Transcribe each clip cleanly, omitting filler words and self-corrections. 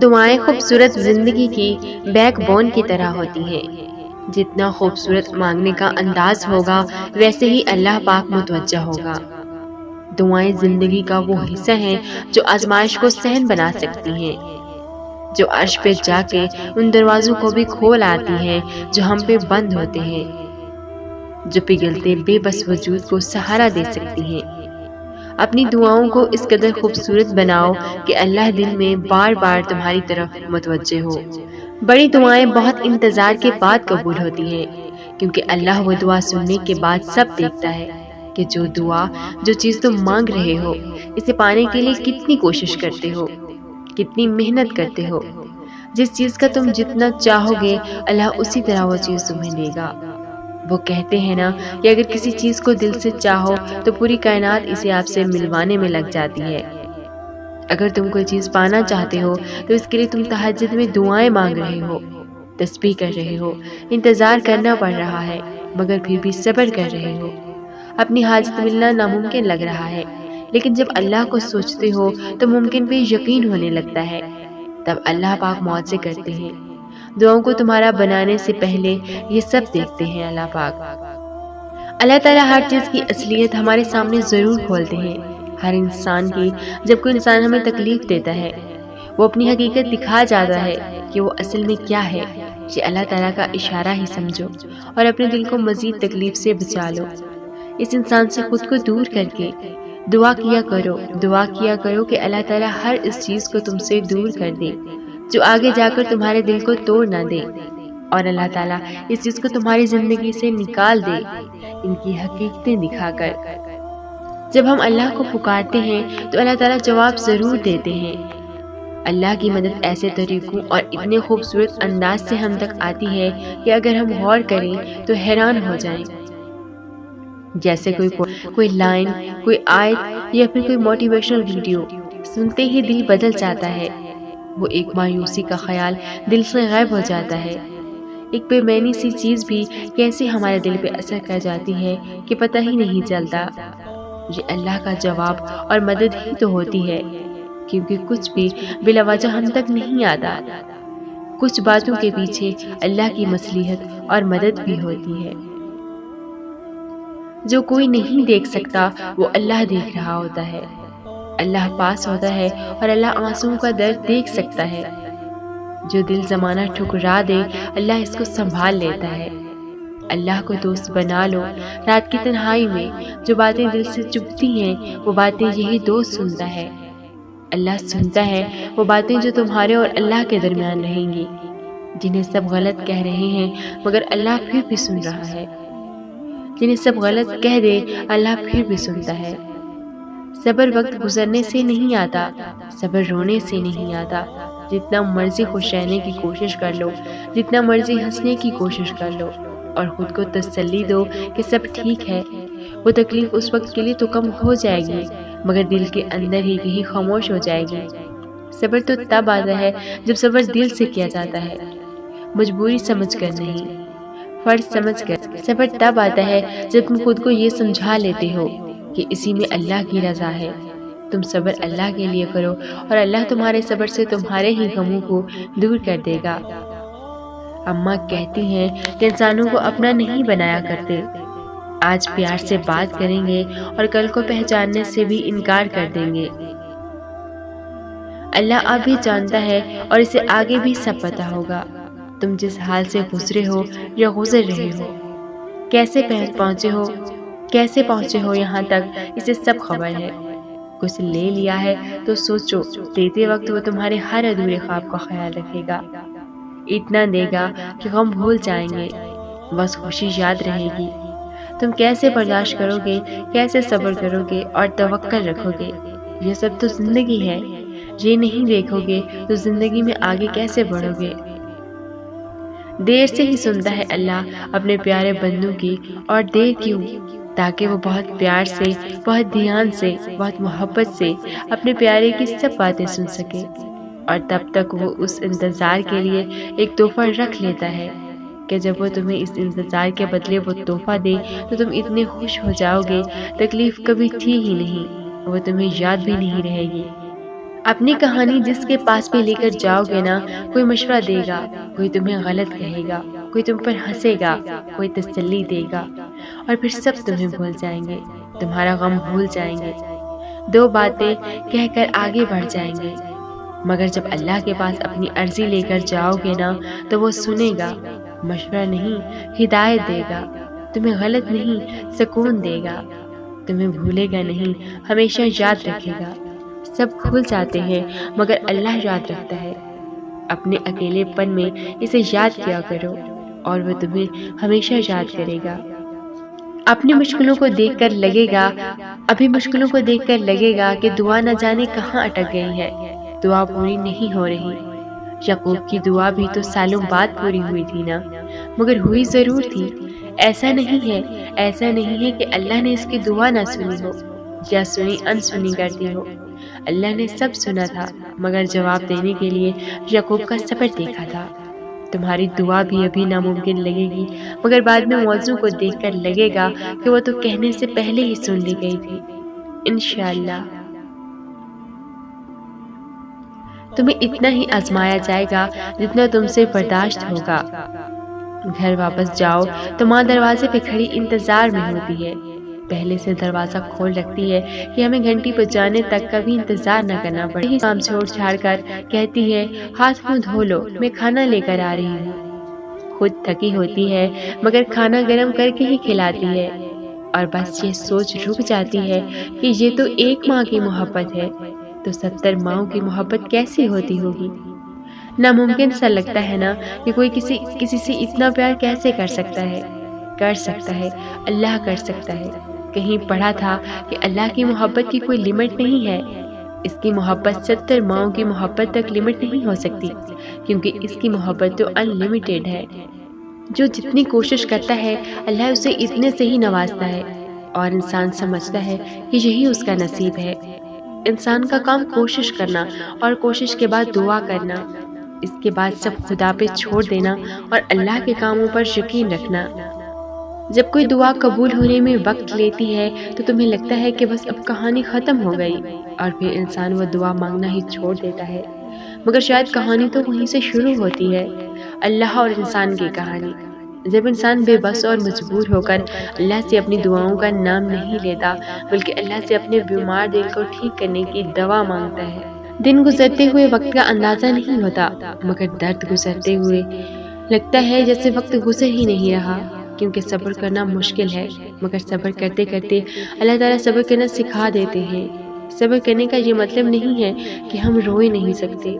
دعائیں خوبصورت زندگی کی بیک بون کی طرح ہوتی ہیں۔ جتنا خوبصورت مانگنے کا انداز ہوگا ویسے ہی اللہ پاک متوجہ ہوگا۔ دعائیں زندگی کا وہ حصہ ہیں جو آزمائش کو سہل بنا سکتی ہیں، جو عرش پہ جا کے ان دروازوں کو بھی کھول آتی ہیں جو ہم پہ بند ہوتے ہیں، جو پگھلتے بے بس وجود کو سہارا دے سکتی ہیں۔ اپنی دعاؤں کو اس قدر خوبصورت بناؤ کہ اللہ دل میں بار بار تمہاری طرف متوجہ ہو۔ بڑی دعائیں بہت انتظار کے بعد قبول ہوتی ہیں، کیونکہ اللہ وہ دعا سننے کے بعد سب دیکھتا ہے کہ جو چیز تم مانگ رہے ہو اسے پانے کے لیے کتنی کوشش کرتے ہو، کتنی محنت کرتے ہو۔ جس چیز کا تم جتنا چاہو گے اللہ اسی طرح وہ چیز تمہیں دے گا۔ وہ کہتے ہیں نا کہ اگر کسی چیز کو دل سے چاہو تو پوری کائنات اسے آپ سے ملوانے میں لگ جاتی ہے۔ اگر تم کوئی چیز پانا چاہتے ہو تو اس کے لیے تم تہجد میں دعائیں مانگ رہے ہو، تسبیح کر رہے ہو، انتظار کرنا پڑ رہا ہے، مگر پھر بھی صبر کر رہے ہو۔ اپنی حاجت ملنا ناممکن لگ رہا ہے، لیکن جب اللہ کو سوچتے ہو تو ممکن پہ یقین ہونے لگتا ہے۔ تب اللہ پاک معجزے کرتے ہیں۔ دعاؤں کو تمہارا بنانے سے پہلے یہ سب دیکھتے ہیں اللہ پاک۔ اللہ تعالیٰ ہر چیز کی اصلیت ہمارے سامنے ضرور کھولتے ہیں۔ ہر انسان کی جب کوئی انسان ہمیں تکلیف دیتا ہے وہ اپنی حقیقت دکھا جاتا ہے کہ وہ اصل میں کیا ہے۔ یہ اللہ تعالیٰ کا اشارہ ہی سمجھو اور اپنے دل کو مزید تکلیف سے بچا لو۔ اس انسان سے خود کو دور کر کے دعا کیا کرو کہ اللہ تعالیٰ ہر اس چیز کو تم سے دور کر دے جو آگے جا کر تمہارے دل کو توڑ نہ دے، اور اللہ تعالیٰ اس چیز کو تمہاری زندگی سے نکال دے ان کی حقیقتیں دکھا کر۔ جب ہم اللہ کو پکارتے ہیں تو اللہ تعالیٰ جواب ضرور دیتے ہیں۔ اللہ کی مدد ایسے طریقوں اور اتنے خوبصورت انداز سے ہم تک آتی ہے کہ اگر ہم غور کریں تو حیران ہو جائیں۔ جیسے کوئی لائن، کوئی آیت یا پھر کوئی موٹیویشنل ویڈیو سنتے ہی دل بدل جاتا ہے۔ وہ ایک مایوسی کا خیال دل سے غائب ہو جاتا ہے۔ ایک بے معنی سی چیز بھی کیسے ہمارے دل پہ اثر کر جاتی ہے کہ پتہ ہی نہیں چلتا۔ یہ اللہ کا جواب اور مدد ہی تو ہوتی ہے، کیونکہ کچھ بھی بلا وجہ ہم تک نہیں آتا۔ کچھ باتوں کے پیچھے اللہ کی مصلحت اور مدد بھی ہوتی ہے۔ جو کوئی نہیں دیکھ سکتا وہ اللہ دیکھ رہا ہوتا ہے۔ اللہ پاس ہوتا ہے اور اللہ آنسوؤں کا درد دیکھ سکتا ہے۔ جو دل زمانہ ٹھکرا دے اللہ اس کو سنبھال لیتا ہے۔ اللہ کو دوست بنا لو۔ رات کی تنہائی میں جو باتیں دل سے چبھتی ہیں وہ باتیں یہی دوست سنتا ہے۔ اللہ سنتا ہے وہ باتیں جو تمہارے اور اللہ کے درمیان رہیں گی، جنہیں سب غلط کہہ رہے ہیں مگر اللہ پھر بھی سن رہا ہے۔ جنہیں سب غلط کہہ دے اللہ پھر بھی سنتا ہے۔ صبر وقت گزرنے سے نہیں آتا، صبر رونے سے نہیں آتا۔ جتنا مرضی خوش رہنے کی کوشش کر لو، جتنا مرضی ہنسنے کی کوشش کر لو اور خود کو تسلی دو کہ سب ٹھیک ہے، وہ تکلیف اس وقت کے لیے تو کم ہو جائے گی مگر دل کے اندر ہی کہیں خاموش ہو جائے گی۔ صبر تو تب آتا ہے جب صبر دل سے کیا جاتا ہے، مجبوری سمجھ کر نہیں، فرض سمجھ کر۔ صبر تب آتا ہے جب تم خود کو یہ سمجھا لیتے ہو کہ اسی میں اللہ کی رضا ہے۔ تم صبر اللہ کے لیے کرو اور اللہ تمہارے صبر سے تمہارے ہی غموں کو دور کر دے گا۔ اماں کہتی ہیں کہ انسانوں کو اپنا نہیں بنایا کرتے، آج پیار سے بات کریں گے اور کل کو پہچاننے سے بھی انکار کر دیں گے۔ اللہ اب بھی جانتا ہے اور اسے آگے بھی سب پتہ ہوگا۔ تم جس حال سے گزرے ہو یا گزر رہے ہو، کیسے پہنچے ہو یہاں تک، اسے سب خبر ہے۔ کچھ لے لیا ہے تو سوچو، دیتے وقت وہ تمہارے ہر ادھورے خواب کا خیال رکھے گا۔ اتنا دے گا کہ غم بھول جائیں گے، بس خوشی یاد رہے گی۔ تم کیسے برداشت کرو گے، کیسے صبر کرو گے اور توکل رکھو گے؟ یہ سب تو زندگی ہے۔ یہ نہیں دیکھو گے تو زندگی میں آگے کیسے بڑھو گے؟ دیر سے ہی سنتا ہے اللہ اپنے پیارے بندوں کی، اور دیر کیوں؟ تاکہ وہ بہت پیار سے، بہت دھیان سے، بہت محبت سے اپنے پیارے کی سب باتیں سن سکے، اور تب تک وہ اس انتظار کے لیے ایک تحفہ رکھ لیتا ہے کہ جب وہ تمہیں اس انتظار کے بدلے وہ تحفہ دے تو تم اتنے خوش ہو جاؤ گے، تکلیف کبھی تھی ہی نہیں، وہ تمہیں یاد بھی نہیں رہے گی۔ اپنی کہانی جس کے پاس بھی لے کر جاؤ گے نا، کوئی مشورہ دے گا، کوئی تمہیں غلط کہے گا، کوئی تم پر ہنسے گا، کوئی تسلی دے گا، اور پھر سب تمہیں بھول جائیں گے، تمہارا غم بھول جائیں گے، دو باتیں کہہ کر آگے بڑھ جائیں گے۔ مگر جب اللہ کے پاس اپنی عرضی لے کر جاؤ گے نا، تو وہ سنے گا، مشورہ نہیں ہدایت دے گا، تمہیں غلط نہیں سکون دے گا، تمہیں بھولے گا نہیں، ہمیشہ یاد رکھے گا۔ سب بھول جاتے ہیں مگر اللہ یاد رکھتا ہے۔ اپنے اکیلے پن میں اسے یاد کیا کرو اور وہ تمہیں ہمیشہ یاد کرے گا۔ اپنی مشکلوں کو دیکھ کر لگے گا کہ دعا نہ جانے کہاں اٹک گئی ہے، دعا پوری نہیں ہو رہی۔ یعقوب کی دعا بھی تو سالوں بعد پوری ہوئی تھی نا، مگر ہوئی ضرور تھی۔ ایسا نہیں ہے کہ اللہ نے اس کی دعا نہ سنی ہو یا سنی انسنی کرتی ہو۔ اللہ نے سب سنا تھا، مگر جواب دینے کے لیے یعقوب کا صبر دیکھا تھا۔ تمہاری دعا بھی ابھی ناممکن لگے گی، مگر بعد میں موضوع کو دیکھ کر لگے گا کہ وہ تو کہنے سے پہلے ہی سن لی گئی تھی۔ انشاءاللہ تمہیں اتنا ہی آزمایا جائے گا جتنا تم سے برداشت ہوگا۔ گھر واپس جاؤ تو ماں دروازے پہ کھڑی انتظار میں ہوتی ہے، پہلے سے دروازہ کھول رکھتی ہے کہ ہمیں گھنٹی بجانے تک کا بھی انتظار نہ کرنا پڑے۔ ہی کام چھوڑ چھاڑ کر کہتی ہے، ہاتھ منہ دھو لو، میں کھانا لے کر آ رہی ہوں۔ خود تھکی ہوتی ہے مگر کھانا گرم کر کے ہی کھلاتی ہے، اور بس یہ سوچ رک جاتی ہے کہ یہ تو ایک ماں کی محبت ہے، تو 70 ماؤں کی محبت کیسی ہوتی ہوگی۔ ناممکن سا لگتا ہے نا کہ کوئی کسی سے اتنا پیار کیسے کر سکتا ہے۔ کر سکتا ہے، اللہ کر سکتا ہے۔ کہیں پڑھا تھا کہ اللہ کی محبت کی کوئی لمٹ نہیں ہے، اس کی محبت 70 ماؤں کی محبت تک لمٹ نہیں ہو سکتی، کیونکہ اس کی محبت تو ان لمیٹڈ ہے۔ جو جتنی کوشش کرتا ہے اللہ اسے اتنے سے ہی نوازتا ہے، اور انسان سمجھتا ہے کہ یہی اس کا نصیب ہے۔ انسان کا کام کوشش کرنا اور کوشش کے بعد دعا کرنا، اس کے بعد سب خدا پہ چھوڑ دینا اور اللہ کے کاموں پر یقین رکھنا۔ جب کوئی دعا قبول ہونے میں وقت لیتی ہے تو تمہیں لگتا ہے کہ بس اب کہانی ختم ہو گئی، اور پھر انسان وہ دعا مانگنا ہی چھوڑ دیتا ہے، مگر شاید کہانی تو وہیں سے شروع ہوتی ہے، اللہ اور انسان کی کہانی۔ جب انسان بے بس اور مجبور ہو کر اللہ سے اپنی دعاؤں کا نام نہیں لیتا، بلکہ اللہ سے اپنے بیمار دل کو ٹھیک کرنے کی دوا مانگتا ہے۔ دن گزرتے ہوئے وقت کا اندازہ نہیں ہوتا، مگر درد گزرتے ہوئے لگتا ہے جیسے وقت گزر ہی نہیں رہا، کیونکہ صبر کرنا مشکل ہے، مگر صبر کرتے کرتے اللہ تعالیٰ صبر کرنا سکھا دیتے ہیں۔ صبر کرنے کا یہ مطلب نہیں ہے کہ ہم روئے نہیں سکتے،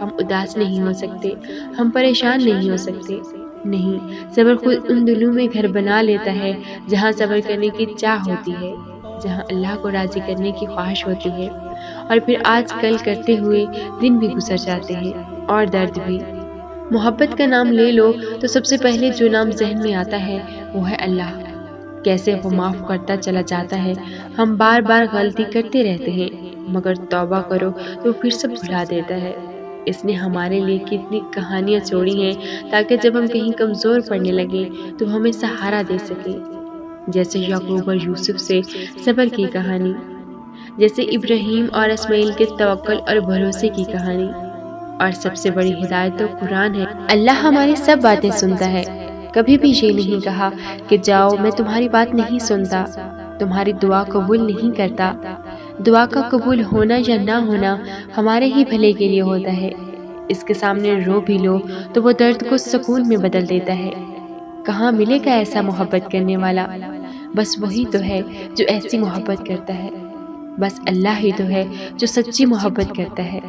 ہم اداس نہیں ہو سکتے، ہم پریشان نہیں ہو سکتے، نہیں، صبر خود ان دلوں میں گھر بنا لیتا ہے جہاں صبر کرنے کی چاہ ہوتی ہے، جہاں اللہ کو راضی کرنے کی خواہش ہوتی ہے، اور پھر آج کل کرتے ہوئے دن بھی گزر جاتے ہیں اور درد بھی۔ محبت کا نام لے لو تو سب سے پہلے جو نام ذہن میں آتا ہے وہ ہے اللہ۔ کیسے وہ معاف کرتا چلا جاتا ہے، ہم بار بار غلطی کرتے رہتے ہیں، مگر توبہ کرو تو پھر سب بھلا دیتا ہے۔ اس نے ہمارے لیے کتنی کہانیاں چھوڑی ہیں تاکہ جب ہم کہیں کمزور پڑنے لگیں تو ہمیں سہارا دے سکے، جیسے یعقوب اور یوسف سے صبر کی کہانی، جیسے ابراہیم اور اسماعیل کے توکل اور بھروسے کی کہانی، اور سب سے بڑی ہدایت تو قرآن ہے۔ اللہ ہماری سب باتیں سنتا ہے، کبھی بھی یہ نہیں کہا کہ جاؤ میں تمہاری بات نہیں سنتا، تمہاری دعا قبول نہیں کرتا۔ دعا کا قبول ہونا یا نہ ہونا ہمارے ہی بھلے کے لیے ہوتا ہے۔ اس کے سامنے رو بھی لو تو وہ درد کو سکون میں بدل دیتا ہے۔ کہاں ملے گا ایسا محبت کرنے والا؟ بس وہی تو ہے جو ایسی محبت کرتا ہے، بس اللہ ہی تو ہے جو سچی محبت کرتا ہے۔